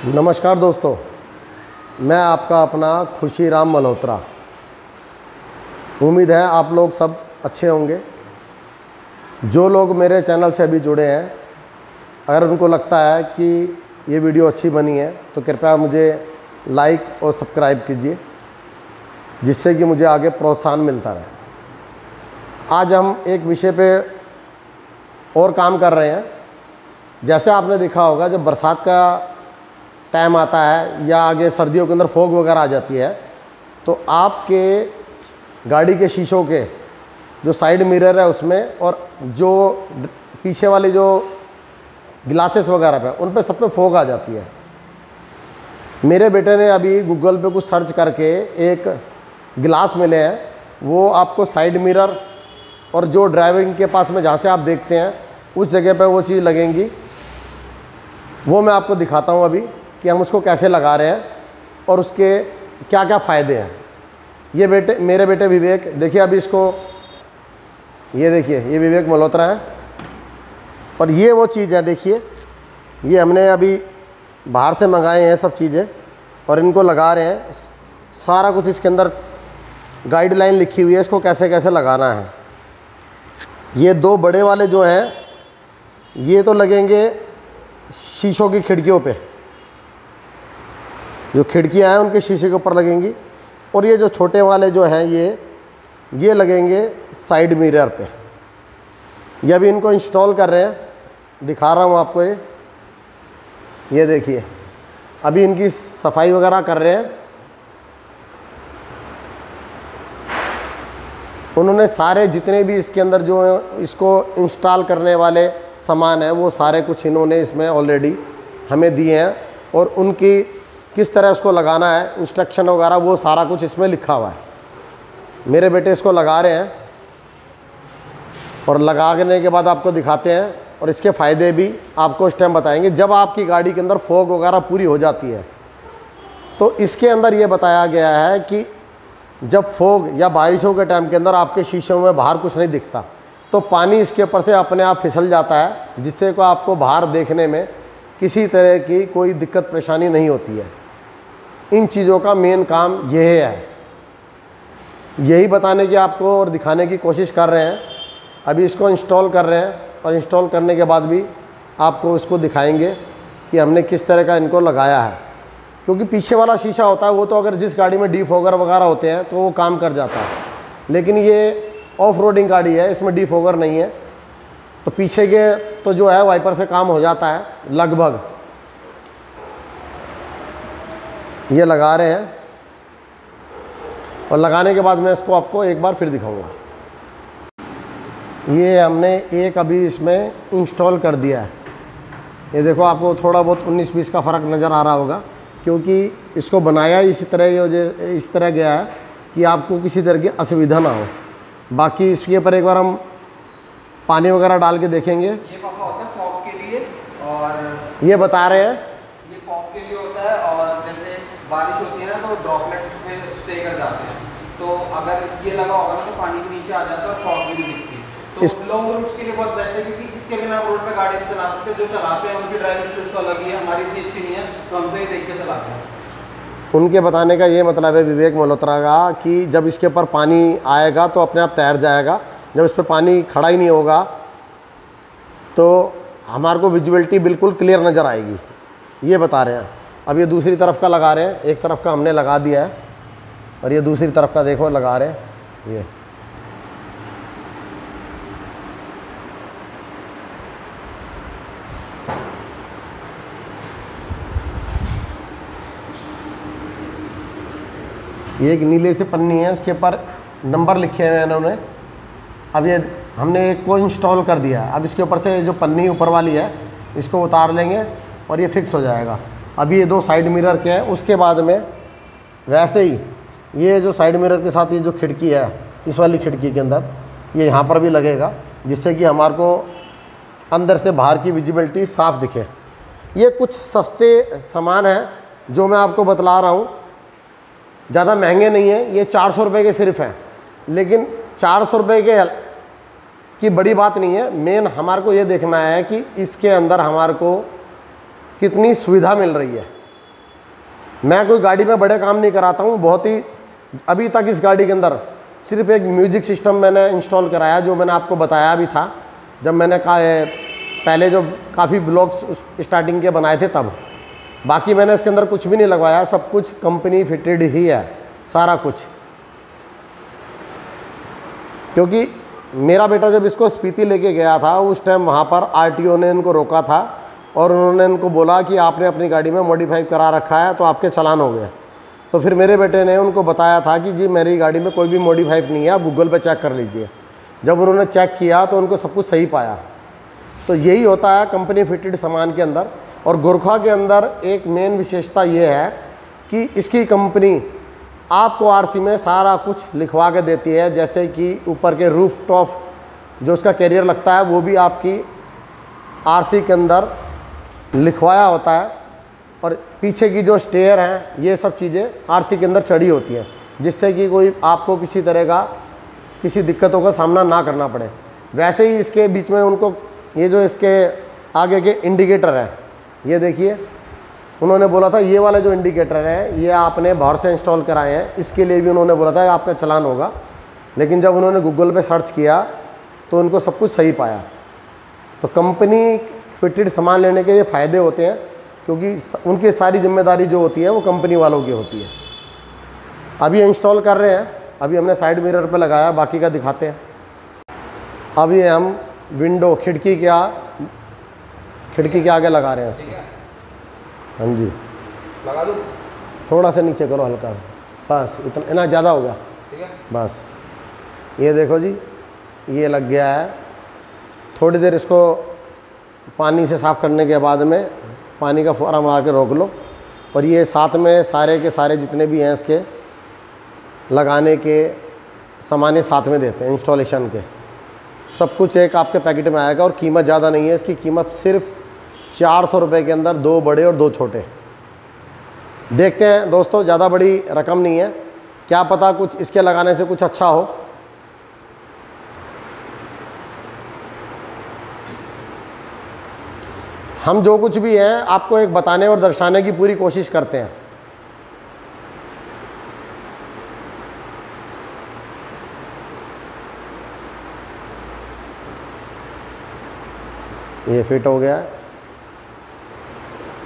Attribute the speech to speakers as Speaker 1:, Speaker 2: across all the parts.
Speaker 1: नमस्कार दोस्तों, मैं आपका अपना खुशी राम मल्होत्रा। उम्मीद है आप लोग सब अच्छे होंगे। जो लोग मेरे चैनल से अभी जुड़े हैं, अगर उनको लगता है कि ये वीडियो अच्छी बनी है तो कृपया मुझे लाइक और सब्सक्राइब कीजिए, जिससे कि मुझे आगे प्रोत्साहन मिलता रहे। आज हम एक विषय पे और काम कर रहे हैं। जैसे आपने देखा होगा, जब बरसात का टाइम आता है या आगे सर्दियों के अंदर फॉग वगैरह आ जाती है, तो आपके गाड़ी के शीशों के जो साइड मिरर है उसमें और जो पीछे वाले जो ग्लासेस वगैरह पे, उन पे सब पे फॉग आ जाती है। मेरे बेटे ने अभी गूगल पे कुछ सर्च करके एक गिलास मिले हैं, वो आपको साइड मिरर और जो ड्राइविंग के पास में जहाँ से आप देखते हैं उस जगह पे वो चीज़ लगेंगी। वो मैं आपको दिखाता हूँ अभी कि हम उसको कैसे लगा रहे हैं और उसके क्या क्या फ़ायदे हैं। ये मेरे बेटे विवेक, देखिए अभी इसको, ये देखिए, ये विवेक मल्होत्रा है और ये वो चीज़ है। देखिए, ये हमने अभी बाहर से मंगाए हैं सब चीज़ें और इनको लगा रहे हैं। सारा कुछ इसके अंदर गाइडलाइन लिखी हुई है, इसको कैसे कैसे लगाना है। ये दो बड़े वाले जो हैं, ये तो लगेंगे शीशों की खिड़कियों पे, जो खिड़कियां हैं उनके शीशे के ऊपर लगेंगी। और ये जो छोटे वाले जो हैं, ये लगेंगे साइड मिरर पे। ये अभी इनको इंस्टॉल कर रहे हैं, दिखा रहा हूँ आपको। ये देखिए, अभी इनकी सफाई वगैरह कर रहे हैं। उन्होंने सारे जितने भी इसके अंदर जो इसको इंस्टॉल करने वाले सामान हैं, वो सारे कुछ इन्होंने इसमें ऑलरेडी हमें दिए हैं और उनकी किस तरह उसको लगाना है, इंस्ट्रक्शन वगैरह, वो सारा कुछ इसमें लिखा हुआ है। मेरे बेटे इसको लगा रहे हैं और लगाने के बाद आपको दिखाते हैं और इसके फ़ायदे भी आपको इस टाइम बताएंगे। जब आपकी गाड़ी के अंदर फॉग वगैरह पूरी हो जाती है, तो इसके अंदर ये बताया गया है कि जब फॉग या बारिशों के टाइम के अंदर आपके शीशों में बाहर कुछ नहीं दिखता, तो पानी इसके ऊपर से अपने आप फिसल जाता है, जिससे को आपको बाहर देखने में किसी तरह की कोई दिक्कत परेशानी नहीं होती है। इन चीज़ों का मेन काम यही है, यही बताने की आपको और दिखाने की कोशिश कर रहे हैं। अभी इसको इंस्टॉल कर रहे हैं और इंस्टॉल करने के बाद भी आपको इसको दिखाएंगे कि हमने किस तरह का इनको लगाया है। क्योंकि पीछे वाला शीशा होता है, वो तो अगर जिस गाड़ी में डीफॉगर वगैरह होते हैं तो वो काम कर जाता है, लेकिन ये ऑफ रोडिंग गाड़ी है, इसमें डीफॉगर नहीं है, तो पीछे के तो जो है वाइपर से काम हो जाता है लगभग। ये लगा रहे हैं और लगाने के बाद मैं इसको आपको एक बार फिर दिखाऊंगा। ये हमने एक अभी इसमें इंस्टॉल कर दिया है। ये देखो, आपको थोड़ा बहुत 19-20 का फ़र्क नज़र आ रहा होगा, क्योंकि इसको बनाया इस तरह गया है कि आपको किसी तरह की असुविधा ना हो। बाकी इसके ऊपर एक बार हम पानी वगैरह डाल के देखेंगे।
Speaker 2: ये पापा होता है फॉग के लिए, और
Speaker 1: ये बता रहे हैं
Speaker 2: ये फॉग के लिए होता है। और जैसे बारिश होती है ना, तो ड्रॉपलेट्स उसमें स्टे कर जाते हैं, तो अगर इसके लगा होगा ना तो पानी के नीचे आ जाता है और फॉग भी नहीं दिखती। तो लॉन्ग रूट्स के लिए बहुत बेस्ट है, क्योंकि इसके बिना आप रोड पे गाड़ी नहीं चला सकते। जो चलाते हैं उनकी ड्राइविंग स्किल्स तो अलग ही है, हमारी इतनी अच्छी नहीं है, तो हम तो ये देख के चलाते हैं।
Speaker 1: उनके बताने का ये मतलब है विवेक मल्होत्रा का, कि जब इसके ऊपर पानी आएगा तो अपने आप तैर जाएगा। जब इस पर पानी खड़ा ही नहीं होगा तो हमारे को विजिबिलिटी बिल्कुल क्लियर नज़र आएगी, ये बता रहे हैं। अब ये दूसरी तरफ का लगा रहे हैं, एक तरफ का हमने लगा दिया है और ये दूसरी तरफ का देखो लगा रहे हैं। ये एक नीले से पन्नी है, उसके ऊपर नंबर लिखे हुए हैं इन्होंने। अब ये हमने एक को इंस्टॉल कर दिया। अब इसके ऊपर से जो पन्नी ऊपर वाली है, इसको उतार लेंगे और ये फिक्स हो जाएगा। अभी ये दो साइड मिरर के हैं, उसके बाद में वैसे ही ये जो साइड मिरर के साथ ये जो खिड़की है, इस वाली खिड़की के अंदर ये यहाँ पर भी लगेगा, जिससे कि हमारे को अंदर से बाहर की विजिबिलिटी साफ़ दिखे। ये कुछ सस्ते सामान हैं जो मैं आपको बतला रहा हूँ, ज़्यादा महंगे नहीं है। ये 400 रुपये के सिर्फ हैं, लेकिन 400 रुपये की बड़ी बात नहीं है। मेन हमारे को ये देखना है कि इसके अंदर हमारे को कितनी सुविधा मिल रही है। मैं कोई गाड़ी में बड़े काम नहीं कराता हूँ, बहुत ही अभी तक इस गाड़ी के अंदर सिर्फ एक म्यूजिक सिस्टम मैंने इंस्टॉल कराया, जो मैंने आपको बताया भी था जब मैंने पहले जो काफ़ी ब्लॉग्स स्टार्टिंग के बनाए थे तब। बाकी मैंने इसके अंदर कुछ भी नहीं लगवाया, सब कुछ कंपनी फिटेड ही है सारा कुछ। क्योंकि मेरा बेटा जब इसको स्पीति लेके गया था उस टाइम वहाँ पर आरटीओ ने इनको रोका था और उन्होंने इनको बोला कि आपने अपनी गाड़ी में मॉडिफाई करा रखा है तो आपके चालान हो गए। तो फिर मेरे बेटे ने उनको बताया था कि जी मेरी गाड़ी में कोई भी मॉडिफाई नहीं है, आप गूगल पे चेक कर लीजिए। जब उन्होंने चेक किया तो उनको सब कुछ सही पाया। तो यही होता है कंपनी फिटेड सामान के अंदर। और गोरखा के अंदर एक मेन विशेषता ये है कि इसकी कंपनी आपको आरसी में सारा कुछ लिखवा के देती है, जैसे कि ऊपर के रूफ टॉप जो उसका कैरियर लगता है वो भी आपकी आरसी के अंदर लिखवाया होता है, और पीछे की जो स्टेयर हैं ये सब चीज़ें आरसी के अंदर चढ़ी होती हैं, जिससे कि कोई आपको किसी तरह का किसी दिक्कतों का सामना ना करना पड़े। वैसे ही इसके बीच में उनको ये जो इसके आगे के इंडिकेटर हैं, ये देखिए उन्होंने बोला था ये वाले जो इंडिकेटर हैं ये आपने बाहर से इंस्टॉल कराए हैं, इसके लिए भी उन्होंने बोला था कि आपका चालान होगा। लेकिन जब उन्होंने गूगल पे सर्च किया तो उनको सब कुछ सही पाया। तो कंपनी फिटेड सामान लेने के ये फ़ायदे होते हैं, क्योंकि उनकी सारी जिम्मेदारी जो होती है वो कंपनी वालों की होती है। अभी इंस्टॉल कर रहे हैं, अभी हमने साइड मिरर पे लगाया, बाकी का दिखाते हैं। अभी हम विंडो खिड़की के आगे लगा रहे हैं इसको। हाँ जी,
Speaker 2: लगा दूँ?
Speaker 1: थोड़ा सा नीचे करो हल्का, बस इतना ज़्यादा होगा,
Speaker 2: ठीक है
Speaker 1: बस। ये देखो जी ये लग गया है। थोड़ी देर इसको पानी से साफ़ करने के बाद में पानी का फुहारा मार के रोक लो। और ये साथ में सारे के सारे जितने भी हैं इसके लगाने के सामान ये साथ में देते हैं, इंस्टॉलेशन के सब कुछ एक आपके पैकेट में आएगा। और कीमत ज़्यादा नहीं है, इसकी कीमत सिर्फ 400 रुपये के अंदर 2 बड़े और 2 छोटे। देखते हैं दोस्तों, ज़्यादा बड़ी रकम नहीं है, क्या पता कुछ इसके लगाने से कुछ अच्छा हो। हम जो कुछ भी हैं आपको एक बताने और दर्शाने की पूरी कोशिश करते हैं। ये फिट हो गया है,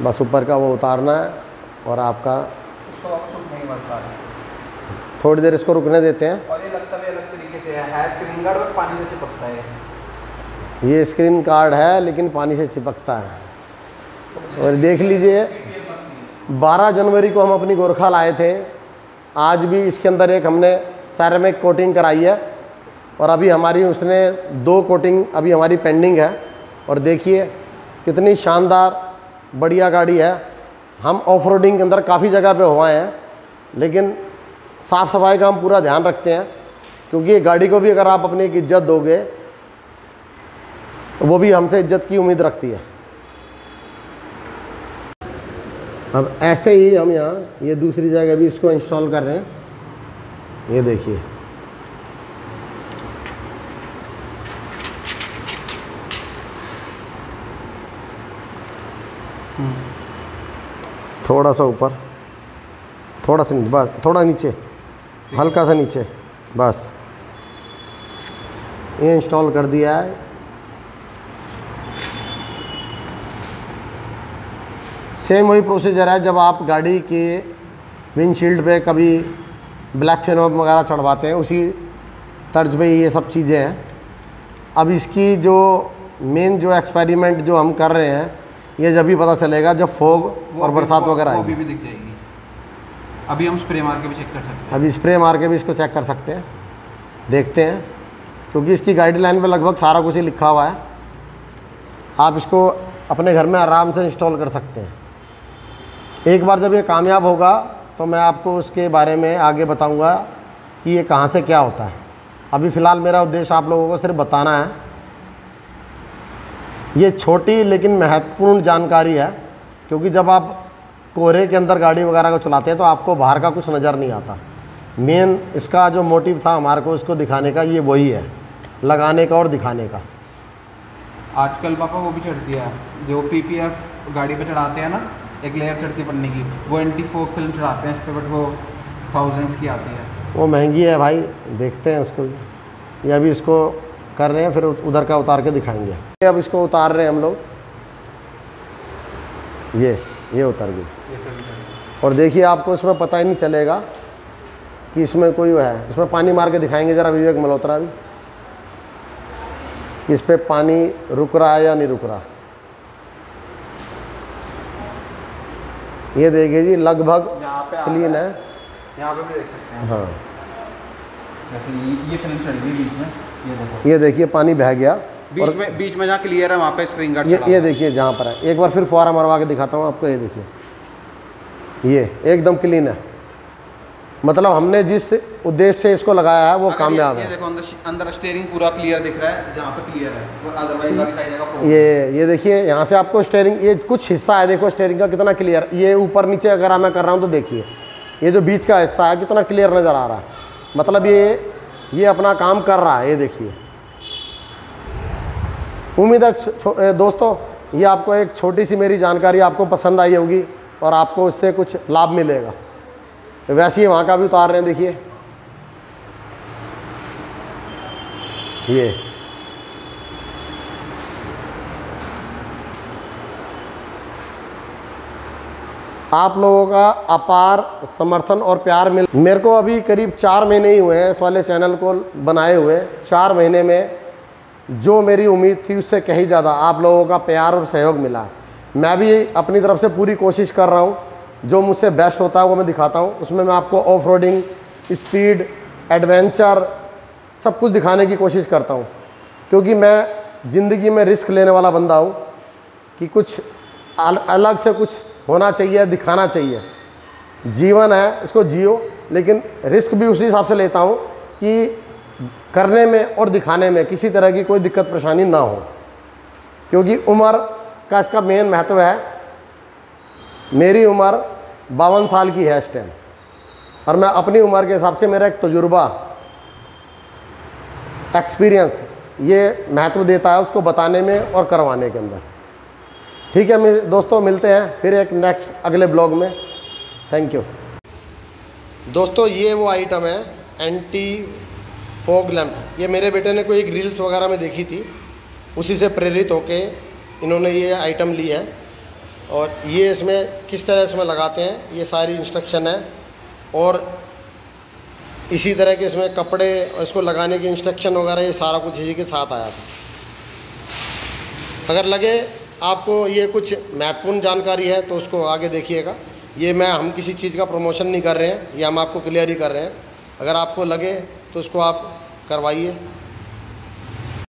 Speaker 1: बस ऊपर का वो उतारना है और आपका
Speaker 2: इसको वापस नहीं बनता है।
Speaker 1: थोड़ी देर इसको रुकने देते हैं।
Speaker 2: और ये लगता भी अलग तरीके से है स्क्रीन गार्ड और पानी से चिपकता है।
Speaker 1: ये स्क्रीन कार्ड है लेकिन पानी से चिपकता है। और देख लीजिए 12 जनवरी को हम अपनी गोरखा लाए थे, आज भी इसके अंदर एक हमने सेरेमिक कोटिंग कराई है और अभी हमारी उसने 2 कोटिंग अभी हमारी पेंडिंग है। और देखिए कितनी शानदार बढ़िया गाड़ी है। हम ऑफ रोडिंग के अंदर काफ़ी जगह पे हुए हैं, लेकिन साफ़ सफाई का हम पूरा ध्यान रखते हैं, क्योंकि ये गाड़ी को भी अगर आप अपनी एक इज्जत दोगे तो वो भी हमसे इज्जत की उम्मीद रखती है। अब ऐसे ही हम यहाँ ये दूसरी जगह भी इसको इंस्टॉल कर रहे हैं। ये देखिए थोड़ा सा ऊपर, थोड़ा सा नीचे, बस थोड़ा नीचे, हल्का सा नीचे, बस ये इंस्टॉल कर दिया है। सेम वही प्रोसीजर है जब आप गाड़ी के विंडशील्ड पे कभी ब्लैक फिल्म वगैरह चढ़वाते हैं, उसी तर्ज पे ये सब चीज़ें हैं। अब इसकी जो मेन जो एक्सपेरिमेंट जो हम कर रहे हैं ये जब भी पता चलेगा जब फोग और बरसात वगैरह आएगी।
Speaker 2: वो भी दिख जाएगी। अभी हम स्प्रे मार के भी चेक कर सकते हैं।
Speaker 1: अभी स्प्रे मार के भी इसको चेक कर सकते हैं, देखते हैं, क्योंकि इसकी गाइडलाइन पे लगभग सारा कुछ ही लिखा हुआ है। आप इसको अपने घर में आराम से इंस्टॉल कर सकते हैं। एक बार जब ये कामयाब होगा तो मैं आपको उसके बारे में आगे बताऊंगा कि ये कहाँ से क्या होता है। अभी फ़िलहाल मेरा उद्देश्य आप लोगों को सिर्फ बताना है। ये छोटी लेकिन महत्वपूर्ण जानकारी है, क्योंकि जब आप कोहरे के अंदर गाड़ी वगैरह को चलाते हैं तो आपको बाहर का कुछ नज़र नहीं आता। मेन इसका जो मोटिव था हमारे को इसको दिखाने का, ये वही है, लगाने का और दिखाने का।
Speaker 2: आजकल पापा वो भी चढ़ती है जो पीपीएफ गाड़ी पे चढ़ाते हैं ना, एक लेयर चढ़ती है पन्नी की, वो एंटी फोक फिल्म चढ़ाते हैं इस पर, बट वो थाउजेंड्स की आती है। वो
Speaker 1: महंगी है भाई, देखते हैं उसको। ये अभी इसको कर रहे हैं, फिर उधर का उतार के दिखाएंगे। अब इसको उतार रहे हैं हम लोग, ये उतर गई। और देखिए आपको इसमें पता ही नहीं चलेगा कि इसमें कोई है। इसमें पानी मार के दिखाएंगे ज़रा विवेक मल्होत्रा भी, इस पर पानी रुक रहा है या नहीं रुक रहा। ये देखिए जी, लगभग क्लीन है।
Speaker 2: यहाँ पे भी देख सकते हैं।
Speaker 1: हाँ,
Speaker 2: जैसे ये फिल्म चढ़ी हुई बीच में, ये देखो,
Speaker 1: ये देखिए पानी बह गया
Speaker 2: बीच में जहाँ क्लियर है वहाँ पे स्क्रीन गार्ड
Speaker 1: ये देखिए जहाँ पर है। एक बार फिर फुहारा मरवा के दिखाता हूँ आपको। ये देखिए, ये एकदम क्लीन है। मतलब हमने जिस उद्देश्य से इसको लगाया है वो कामयाब है।
Speaker 2: ये देखो अंदर स्टीयरिंग पूरा क्लियर दिख रहा है, जहाँ पे क्लियर है, वो अदरवाइज दिखाई देगा।
Speaker 1: ये देखिए यहाँ से आपको स्टीयरिंग, ये कुछ हिस्सा है देखो स्टीयरिंग का कितना क्लियर। ये ऊपर नीचे अगर मैं कर रहा हूँ तो देखिए, ये जो बीच का हिस्सा है कितना क्लियर नज़र आ रहा है। मतलब ये अपना काम कर रहा है। ये देखिए, उम्मीद है दोस्तों ये आपको एक छोटी सी मेरी जानकारी आपको पसंद आई होगी और आपको इससे कुछ लाभ मिलेगा। वैसे ही वहाँ का भी उतार रहे हैं, देखिए ये आप लोगों का अपार समर्थन और प्यार मिल। मेरे को अभी करीब 4 महीने ही हुए हैं इस वाले चैनल को बनाए हुए। 4 महीने में जो मेरी उम्मीद थी उससे कहीं ज़्यादा आप लोगों का प्यार और सहयोग मिला। मैं भी अपनी तरफ से पूरी कोशिश कर रहा हूँ, जो मुझसे बेस्ट होता है वो मैं दिखाता हूँ। उसमें मैं आपको ऑफ रोडिंग, स्पीड, एडवेंचर सब कुछ दिखाने की कोशिश करता हूँ, क्योंकि मैं ज़िंदगी में रिस्क लेने वाला बंदा हूँ कि कुछ अलग से कुछ होना चाहिए, दिखाना चाहिए। जीवन है, इसको जियो, लेकिन रिस्क भी उसी हिसाब से लेता हूँ कि करने में और दिखाने में किसी तरह की कोई दिक्कत परेशानी ना हो, क्योंकि उम्र का इसका मेन महत्व है। मेरी उम्र 52 साल की है इस टाइम, और मैं अपनी उम्र के हिसाब से मेरा एक तजुर्बा, एक्सपीरियंस ये महत्व देता है उसको बताने में और करवाने के अंदर। ठीक है दोस्तों, मिलते हैं फिर एक नेक्स्ट अगले ब्लॉग में। थैंक यू दोस्तों। ये वो आइटम है एंटी फॉग लैंप। ये मेरे बेटे ने कोई एक रील्स वगैरह में देखी थी, उसी से प्रेरित होके इन्होंने ये आइटम ली है। और ये इसमें किस तरह इसमें लगाते हैं ये सारी इंस्ट्रक्शन है, और इसी तरह के इसमें कपड़े और इसको लगाने की इंस्ट्रक्शन वगैरह ये सारा कुछ इसी के साथ आया था। अगर लगे आपको ये कुछ महत्वपूर्ण जानकारी है तो उसको आगे देखिएगा। ये हम किसी चीज़ का प्रमोशन नहीं कर रहे हैं, ये हम आपको क्लियर ही कर रहे हैं। अगर आपको लगे तो उसको आप करवाइए।